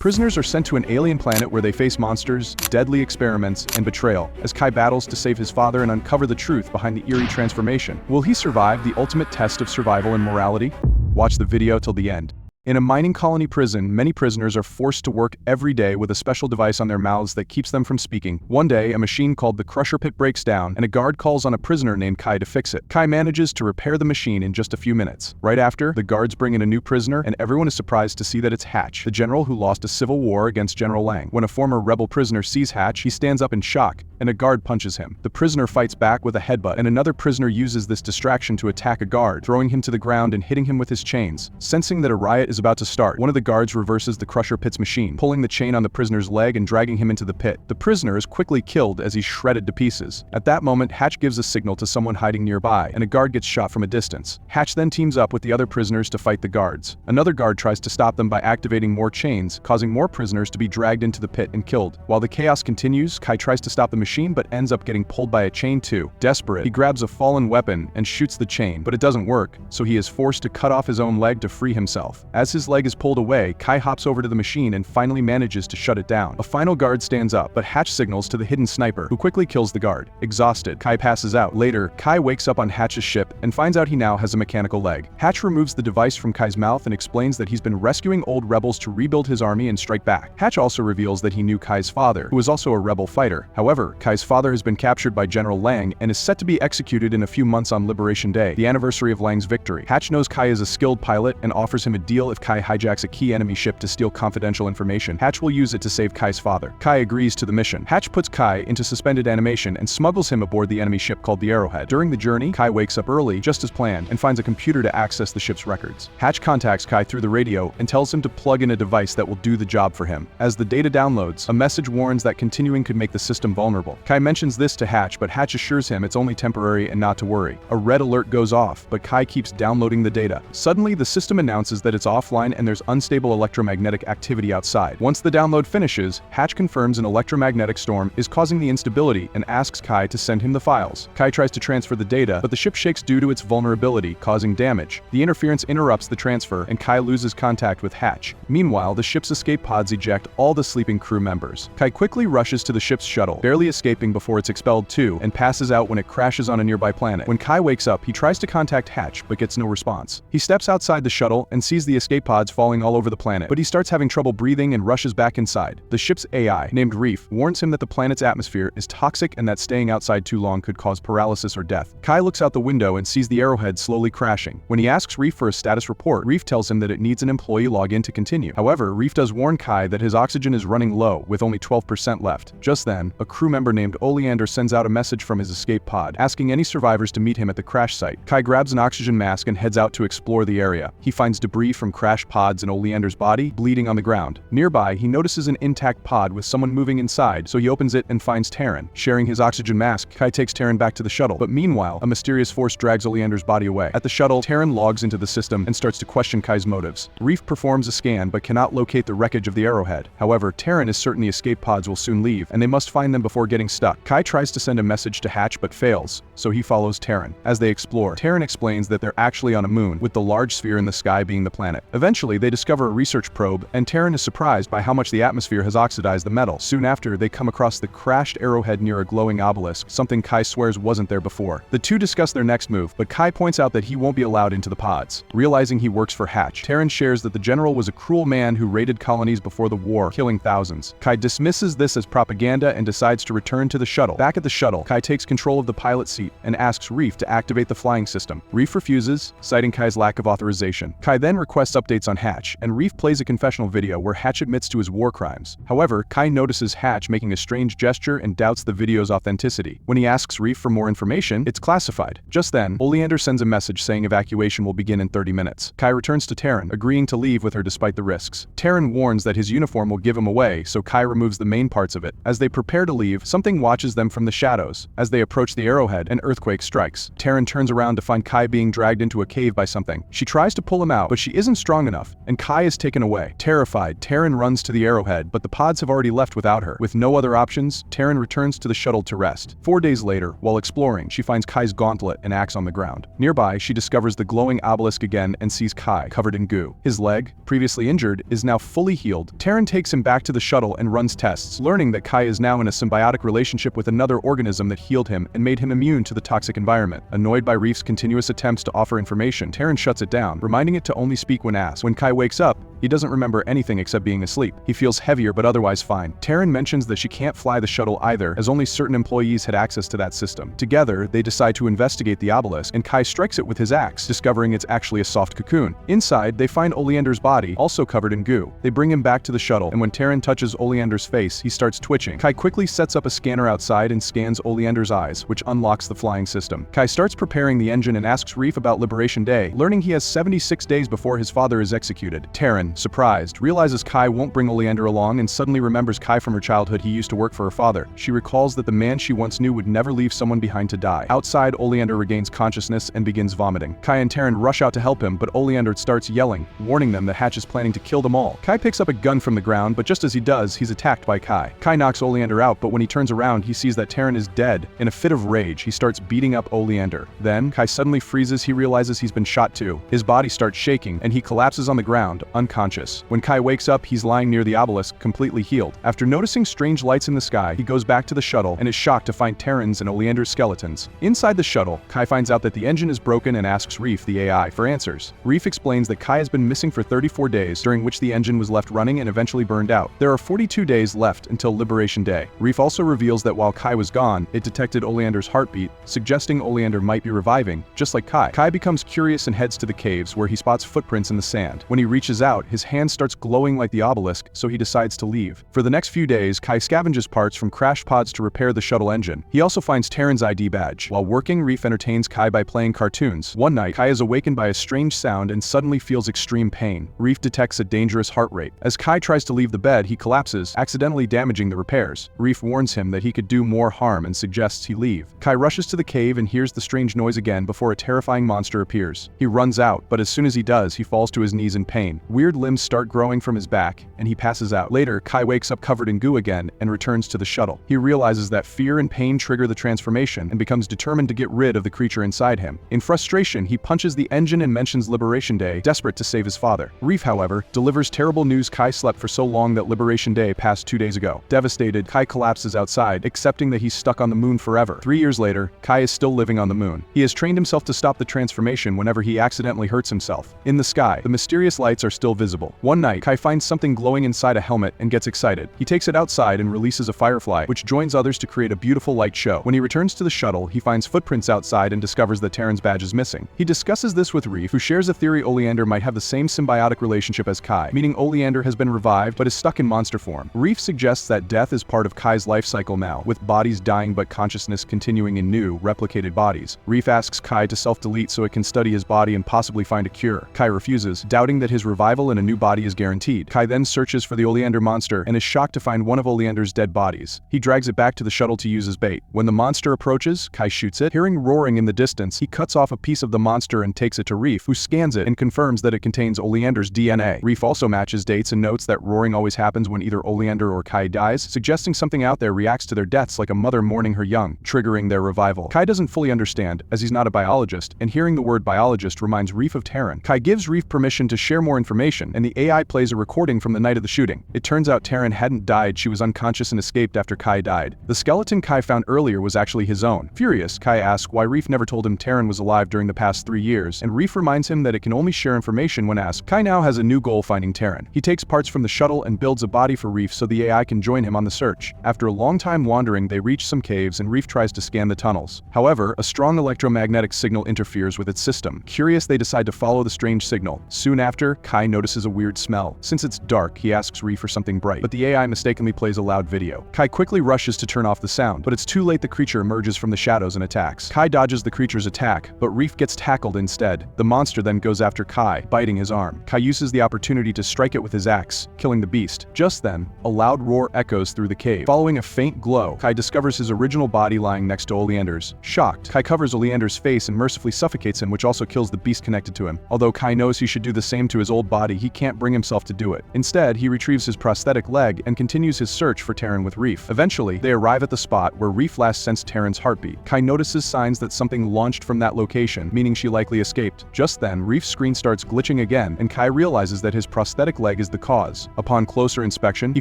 Prisoners are sent to an alien planet where they face monsters, deadly experiments, and betrayal, as Kai battles to save his father and uncover the truth behind the eerie transformation. Will he survive the ultimate test of survival and morality? Watch the video till the end. In a mining colony prison, many prisoners are forced to work every day with a special device on their mouths that keeps them from speaking. One day, a machine called the Crusher Pit breaks down, and a guard calls on a prisoner named Kai to fix it. Kai manages to repair the machine in just a few minutes. Right after, the guards bring in a new prisoner, and everyone is surprised to see that it's Hatch, the general who lost a civil war against General Lang. When a former rebel prisoner sees Hatch, he stands up in shock, and a guard punches him. The prisoner fights back with a headbutt, and another prisoner uses this distraction to attack a guard, throwing him to the ground and hitting him with his chains. Sensing that a riot is about to start, one of the guards reverses the Crusher Pit's machine, pulling the chain on the prisoner's leg and dragging him into the pit. The prisoner is quickly killed as he's shredded to pieces. At that moment, Hatch gives a signal to someone hiding nearby, and a guard gets shot from a distance. Hatch then teams up with the other prisoners to fight the guards. Another guard tries to stop them by activating more chains, causing more prisoners to be dragged into the pit and killed. While the chaos continues, Kai tries to stop the machine but ends up getting pulled by a chain too. Desperate, he grabs a fallen weapon and shoots the chain, but it doesn't work, so he is forced to cut off his own leg to free himself. As his leg is pulled away, Kai hops over to the machine and finally manages to shut it down. A final guard stands up, but Hatch signals to the hidden sniper, who quickly kills the guard. Exhausted, Kai passes out. Later, Kai wakes up on Hatch's ship and finds out he now has a mechanical leg. Hatch removes the device from Kai's mouth and explains that he's been rescuing old rebels to rebuild his army and strike back. Hatch also reveals that he knew Kai's father, who was also a rebel fighter. However, Kai's father has been captured by General Lang and is set to be executed in a few months on Liberation Day, the anniversary of Lang's victory. Hatch knows Kai is a skilled pilot and offers him a deal if Kai hijacks a key enemy ship to steal confidential information. Hatch will use it to save Kai's father. Kai agrees to the mission. Hatch puts Kai into suspended animation and smuggles him aboard the enemy ship called the Arrowhead. During the journey, Kai wakes up early, just as planned, and finds a computer to access the ship's records. Hatch contacts Kai through the radio and tells him to plug in a device that will do the job for him. As the data downloads, a message warns that continuing could make the system vulnerable. Kai mentions this to Hatch, but Hatch assures him it's only temporary and not to worry. A red alert goes off, but Kai keeps downloading the data. Suddenly, the system announces that it's offline and there's unstable electromagnetic activity outside. Once the download finishes, Hatch confirms an electromagnetic storm is causing the instability and asks Kai to send him the files. Kai tries to transfer the data, but the ship shakes due to its vulnerability, causing damage. The interference interrupts the transfer, and Kai loses contact with Hatch. Meanwhile, the ship's escape pods eject all the sleeping crew members. Kai quickly rushes to the ship's shuttle, barely escaping before it's expelled too, and passes out when it crashes on a nearby planet. When Kai wakes up, he tries to contact Hatch, but gets no response. He steps outside the shuttle and sees the escape pods falling all over the planet, but he starts having trouble breathing and rushes back inside. The ship's AI, named Reef, warns him that the planet's atmosphere is toxic and that staying outside too long could cause paralysis or death. Kai looks out the window and sees the Arrowhead slowly crashing. When he asks Reef for a status report, Reef tells him that it needs an employee login to continue. However, Reef does warn Kai that his oxygen is running low, with only 12% left. Just then, a crew member named Oleander sends out a message from his escape pod, asking any survivors to meet him at the crash site. Kai grabs an oxygen mask and heads out to explore the area. He finds debris from crash pods in Oleander's body, bleeding on the ground. Nearby, he notices an intact pod with someone moving inside, so he opens it and finds Terran. Sharing his oxygen mask, Kai takes Terran back to the shuttle, but meanwhile, a mysterious force drags Oleander's body away. At the shuttle, Terran logs into the system and starts to question Kai's motives. Reef performs a scan but cannot locate the wreckage of the Arrowhead. However, Terran is certain the escape pods will soon leave, and they must find them before getting stuck. Kai tries to send a message to Hatch but fails, so he follows Terran. As they explore, Terran explains that they're actually on a moon, with the large sphere in the sky being the planet. Eventually, they discover a research probe, and Terran is surprised by how much the atmosphere has oxidized the metal. Soon after, they come across the crashed Arrowhead near a glowing obelisk, something Kai swears wasn't there before. The two discuss their next move, but Kai points out that he won't be allowed into the pods. Realizing he works for Hatch, Terran shares that the general was a cruel man who raided colonies before the war, killing thousands. Kai dismisses this as propaganda and decides to return to the shuttle. Back at the shuttle, Kai takes control of the pilot seat and asks Reef to activate the flying system. Reef refuses, citing Kai's lack of authorization. Kai then requests updates on Hatch, and Reef plays a confessional video where Hatch admits to his war crimes. However, Kai notices Hatch making a strange gesture and doubts the video's authenticity. When he asks Reef for more information, it's classified. Just then, Oleander sends a message saying evacuation will begin in 30 minutes. Kai returns to Terran, agreeing to leave with her despite the risks. Terran warns that his uniform will give him away, so Kai removes the main parts of it. As they prepare to leave, something watches them from the shadows. As they approach the Arrowhead, an earthquake strikes. Terran turns around to find Kai being dragged into a cave by something. She tries to pull him out, but she isn't strong enough, and Kai is taken away. Terrified, Taryn runs to the Arrowhead, but the pods have already left without her. With no other options, Taryn returns to the shuttle to rest. 4 days later, while exploring, she finds Kai's gauntlet and axe on the ground. Nearby, she discovers the glowing obelisk again and sees Kai covered in goo. His leg, previously injured, is now fully healed. Taryn takes him back to the shuttle and runs tests, learning that Kai is now in a symbiotic relationship with another organism that healed him and made him immune to the toxic environment. Annoyed by Reef's continuous attempts to offer information, Taryn shuts it down, reminding it to only speak when asked. When Kai wakes up, he doesn't remember anything except being asleep. He feels heavier but otherwise fine. Taryn mentions that she can't fly the shuttle either, as only certain employees had access to that system. Together, they decide to investigate the obelisk, and Kai strikes it with his axe, discovering it's actually a soft cocoon. Inside, they find Oleander's body, also covered in goo. They bring him back to the shuttle, and when Taryn touches Oleander's face, he starts twitching. Kai quickly sets up a scanner outside and scans Oleander's eyes, which unlocks the flying system. Kai starts preparing the engine and asks Reef about Liberation Day, learning he has 76 days before his father is executed. Taryn, surprised, realizes Kai won't bring Oleander along and suddenly remembers Kai from her childhood. He used to work for her father. She recalls that the man she once knew would never leave someone behind to die. Outside, Oleander regains consciousness and begins vomiting. Kai and Taryn rush out to help him, but Oleander starts yelling, warning them that Hatch is planning to kill them all. Kai picks up a gun from the ground, but just as he does, he's attacked by Kai. Kai knocks Oleander out, but when he turns around, he sees that Taryn is dead. In a fit of rage, he starts beating up Oleander. Then, Kai suddenly freezes. He realizes he's been shot too. His body starts shaking, and he collapses on the ground, unconscious. When Kai wakes up, he's lying near the obelisk, completely healed. After noticing strange lights in the sky, he goes back to the shuttle and is shocked to find Taryn's and Oleander's skeletons. Inside the shuttle, Kai finds out that the engine is broken and asks Reef, the AI, for answers. Reef explains that Kai has been missing for 34 days, during which the engine was left running and eventually burned out. There are 42 days left until Liberation Day. Reef also reveals that while Kai was gone, it detected Oleander's heartbeat, suggesting Oleander might be reviving, just like Kai. Kai becomes curious and heads to the caves, where he spots footprints in the sand. When he reaches out, his hand starts glowing like the obelisk, so he decides to leave. For the next few days, Kai scavenges parts from crashed pods to repair the shuttle engine. He also finds Taryn's ID badge. While working, Reef entertains Kai by playing cartoons. One night, Kai is awakened by a strange sound and suddenly feels extreme pain. Reef detects a dangerous heart rate. As Kai tries to leave the bed, he collapses, accidentally damaging the repairs. Reef warns him that he could do more harm and suggests he leave. Kai rushes to the cave and hears the strange noise again before a terrifying monster appears. He runs out, but as soon as he does, he falls to his knees in pain. Weird limbs start growing from his back, and he passes out. Later, Kai wakes up covered in goo again and returns to the shuttle. He realizes that fear and pain trigger the transformation and becomes determined to get rid of the creature inside him. In frustration, he punches the engine and mentions Liberation Day, desperate to save his father. Reef, however, delivers terrible news. Kai slept for so long that Liberation Day passed 2 days ago. Devastated, Kai collapses outside, accepting that he's stuck on the moon forever. 3 years later, Kai is still living on the moon. He has trained himself to stop the transformation whenever he accidentally hurts himself. In the sky, the mysterious lights are still visible. One night, Kai finds something glowing inside a helmet and gets excited. He takes it outside and releases a firefly, which joins others to create a beautiful light show. When he returns to the shuttle, he finds footprints outside and discovers that Taryn's badge is missing. He discusses this with Reef, who shares a theory Oleander might have the same symbiotic relationship as Kai, meaning Oleander has been revived but is stuck in monster form. Reef suggests that death is part of Kai's life cycle now, with bodies dying but consciousness continuing in new, replicated bodies. Reef asks Kai to self-delete so it can study his body and possibly find a cure. Kai refuses, doubting that his revival in a new body is guaranteed. Kai then searches for the Oleander monster and is shocked to find one of Oleander's dead bodies. He drags it back to the shuttle to use as bait. When the monster approaches, Kai shoots it. Hearing roaring in the distance, he cuts off a piece of the monster and takes it to Reef, who scans it and confirms that it contains Oleander's DNA. Reef also matches dates and notes that roaring always happens when either Oleander or Kai dies, suggesting something out there reacts to their deaths like a mother mourning her young, triggering their revival. Kai doesn't fully understand, as he's not a biologist, and hearing the word biologist reminds Reef of Taryn. Kai gives Reef permission to share more information, and the AI plays a recording from the night of the shooting. It turns out Taryn hadn't died, she was unconscious and escaped after Kai died. The skeleton Kai found earlier was actually his own. Furious, Kai asks why Reef never told him Taryn was alive during the past 3 years, and Reef reminds him that it can only share information when asked. Kai now has a new goal: finding Taryn. He takes parts from the shuttle and builds a body for Reef so the AI can join him on the search. After a long time wandering, they reach some caves and Reef tries to scan the tunnels. However, a strong electromagnetic signal interferes with its system. Curious, they decide to follow the strange signal. Soon after, Kai notices notices a weird smell. Since it's dark, he asks Reef for something bright, but the AI mistakenly plays a loud video. Kai quickly rushes to turn off the sound, but it's too late. The creature emerges from the shadows and attacks. Kai dodges the creature's attack, but Reef gets tackled instead. The monster then goes after Kai, biting his arm. Kai uses the opportunity to strike it with his axe, killing the beast. Just then, a loud roar echoes through the cave. Following a faint glow, Kai discovers his original body lying next to Oleander's. Shocked, Kai covers Oleander's face and mercifully suffocates him, which also kills the beast connected to him. Although Kai knows he should do the same to his old body, he can't bring himself to do it. Instead, he retrieves his prosthetic leg and continues his search for Terran with Reef. Eventually, they arrive at the spot where Reef last sensed Terran's heartbeat. Kai notices signs that something launched from that location, meaning she likely escaped. Just then, Reef's screen starts glitching again, and Kai realizes that his prosthetic leg is the cause. Upon closer inspection, he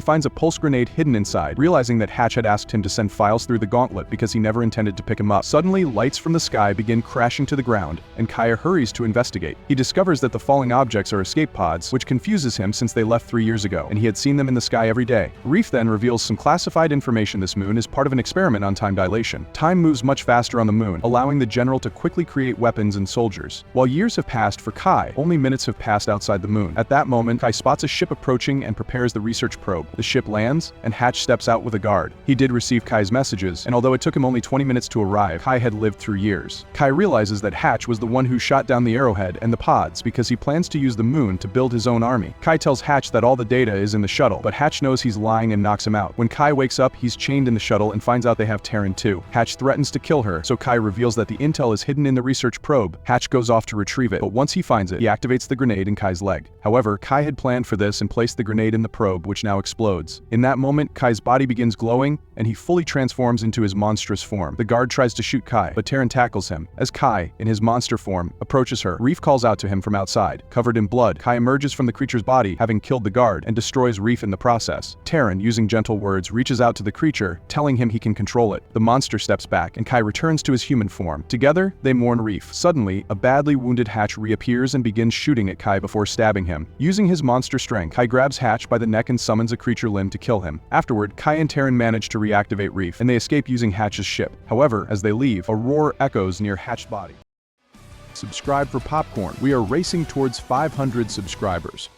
finds a pulse grenade hidden inside, realizing that Hatch had asked him to send files through the gauntlet because he never intended to pick him up. Suddenly, lights from the sky begin crashing to the ground, and Kai hurries to investigate. He discovers that the falling objects are escape pods, which confuses him since they left 3 years ago, and he had seen them in the sky every day. Reef then reveals some classified information. This moon is part of an experiment on time dilation. Time moves much faster on the moon, allowing the general to quickly create weapons and soldiers. While years have passed for Kai, only minutes have passed outside the moon. At that moment, Kai spots a ship approaching and prepares the research probe. The ship lands, and Hatch steps out with a guard. He did receive Kai's messages, and although it took him only 20 minutes to arrive, Kai had lived through years. Kai realizes that Hatch was the one who shot down the Arrowhead and the pods because he plans to use the moon to build his own army. Kai tells Hatch that all the data is in the shuttle, but Hatch knows he's lying and knocks him out. When Kai wakes up, he's chained in the shuttle and finds out they have Terran too. Hatch threatens to kill her, so Kai reveals that the intel is hidden in the research probe. Hatch goes off to retrieve it, but once he finds it, he activates the grenade in Kai's leg. However, Kai had planned for this and placed the grenade in the probe, which now explodes. In that moment, Kai's body begins glowing, and he fully transforms into his monstrous form. The guard tries to shoot Kai, but Terran tackles him. As Kai, in his monster form, approaches her, Reef calls out to him from outside. Covered in blood, Kai emerges from the creature's body, having killed the guard, and destroys Reef in the process. Terran, using gentle words, reaches out to the creature, telling him he can control it. The monster steps back, and Kai returns to his human form. Together, they mourn Reef. Suddenly, a badly wounded Hatch reappears and begins shooting at Kai before stabbing him. Using his monster strength, Kai grabs Hatch by the neck and summons a creature limb to kill him. Afterward, Kai and Terran manage to reactivate Reef, and they escape using Hatch's ship. However, as they leave, a roar echoes near Hatch's body. Subscribe for popcorn. We are racing towards 500 subscribers.